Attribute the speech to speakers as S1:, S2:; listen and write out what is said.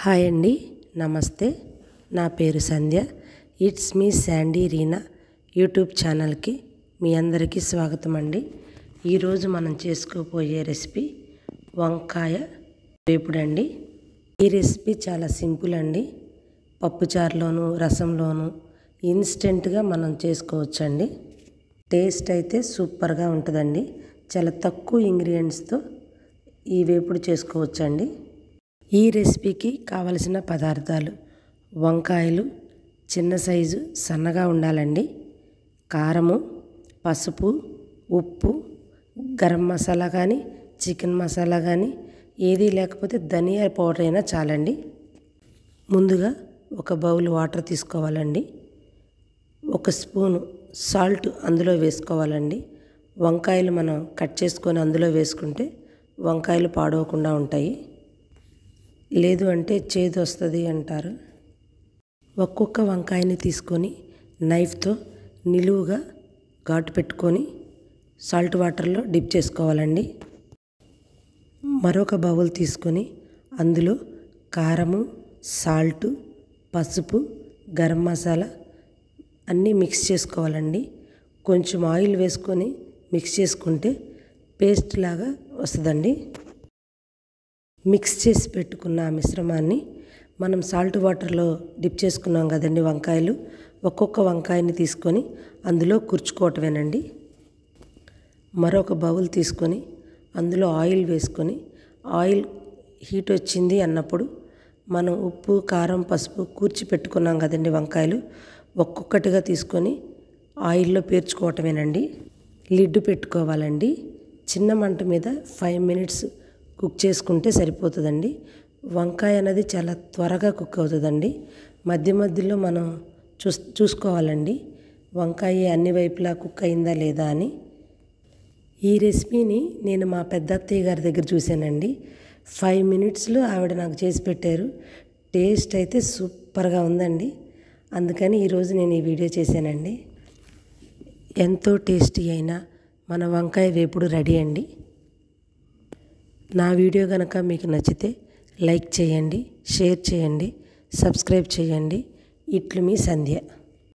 S1: Hi అండి, నమస్తే. నా పేరు Sandhya. It's me Sandy Reena YouTube ఛానల్కి మీ అందరికీ స్వాగతం అండి. ఈరోజు మనం చేసుకోబోయే రెసిపీ వంకాయ వేపుడు అండి. ఈ రెసిపీ చాలా సింపుల్ అండి. పప్పుచారులోను రసంలోను ఇన్స్టెంట్గా మనం చేసుకోవచ్చండి. టేస్ట్ అయితే సూపర్గా ఉంటుందండి. చాలా తక్కువ ఇంగ్రీడియంట్స్తో ఈ వేపుడు చేసుకోవచ్చండి. ఈ రెసిపీకి కావలసిన పదార్థాలు: వంకాయలు చిన్న సైజు సన్నగా ఉండాలండి, కారము, పసుపు, ఉప్పు, గరం మసాలా కానీ చికెన్ మసాలా కానీ ఏదీ లేకపోతే ధనియా పౌడర్ అయినా చాలండి. ముందుగా ఒక బౌల్ వాటర్ తీసుకోవాలండి. 1 స్పూను సాల్ట్ అందులో వేసుకోవాలండి. వంకాయలు మనం కట్ చేసుకొని అందులో వేసుకుంటే వంకాయలు పాడవకుండా ఉంటాయి. లేదు అంటే చేదు వస్తుంది అంటారు. ఒక్కొక్క వంకాయని తీసుకొని నైఫ్తో నిలువుగా ఘాటు పెట్టుకొని సాల్ట్ వాటర్లో డిప్ చేసుకోవాలండి. మరొక బౌల్ తీసుకొని అందులో కారము, సాల్టు, పసుపు, గరం మసాలా అన్నీ మిక్స్ చేసుకోవాలండి. కొంచెం ఆయిల్ వేసుకొని మిక్స్ చేసుకుంటే పేస్ట్ లాగా వస్తుందండి. మిక్స్ చేసి పెట్టుకున్న ఆ మిశ్రమాన్ని మనం సాల్ట్ వాటర్లో డిప్ చేసుకున్నాం కదండి వంకాయలు, ఒక్కొక్క వంకాయని తీసుకొని అందులో కూర్చుకోవటమేనండి. మరొక బౌల్ తీసుకొని అందులో ఆయిల్ వేసుకొని ఆయిల్ హీట్ వచ్చింది అన్నప్పుడు మనం ఉప్పు, కారం, పసుపు కూర్చి పెట్టుకున్నాం కదండి వంకాయలు, ఒక్కొక్కటిగా తీసుకొని ఆయిల్లో పేర్చుకోవటమేనండి. లిడ్ పెట్టుకోవాలండి. చిన్న మంట మీద 5 మినిట్స్ కుక్ చేసుకుంటే సరిపోతుందండి. వంకాయ అనేది చాలా త్వరగా కుక్ అవుతుందండి. మధ్య మధ్యలో మనం చూసుకోవాలండి వంకాయ అన్ని వైపులా కుక్ అయిందా లేదా అని. ఈ రెసిపీని నేను మా పెద్దత్తయ్య గారి దగ్గర చూశానండి. 5 మినిట్స్లో ఆవిడ నాకు చేసి పెట్టారు. టేస్ట్ అయితే సూపర్గా ఉందండి. అందుకని ఈరోజు నేను ఈ వీడియో చేశానండి. ఎంతో టేస్టీ అయిన మన వంకాయ వేపుడు రెడీ అండి. నా వీడియో కనుక మీకు నచ్చితే లైక్ చేయండి, షేర్ చేయండి, సబ్స్క్రైబ్ చేయండి. ఇట్లు మీ సంధ్య.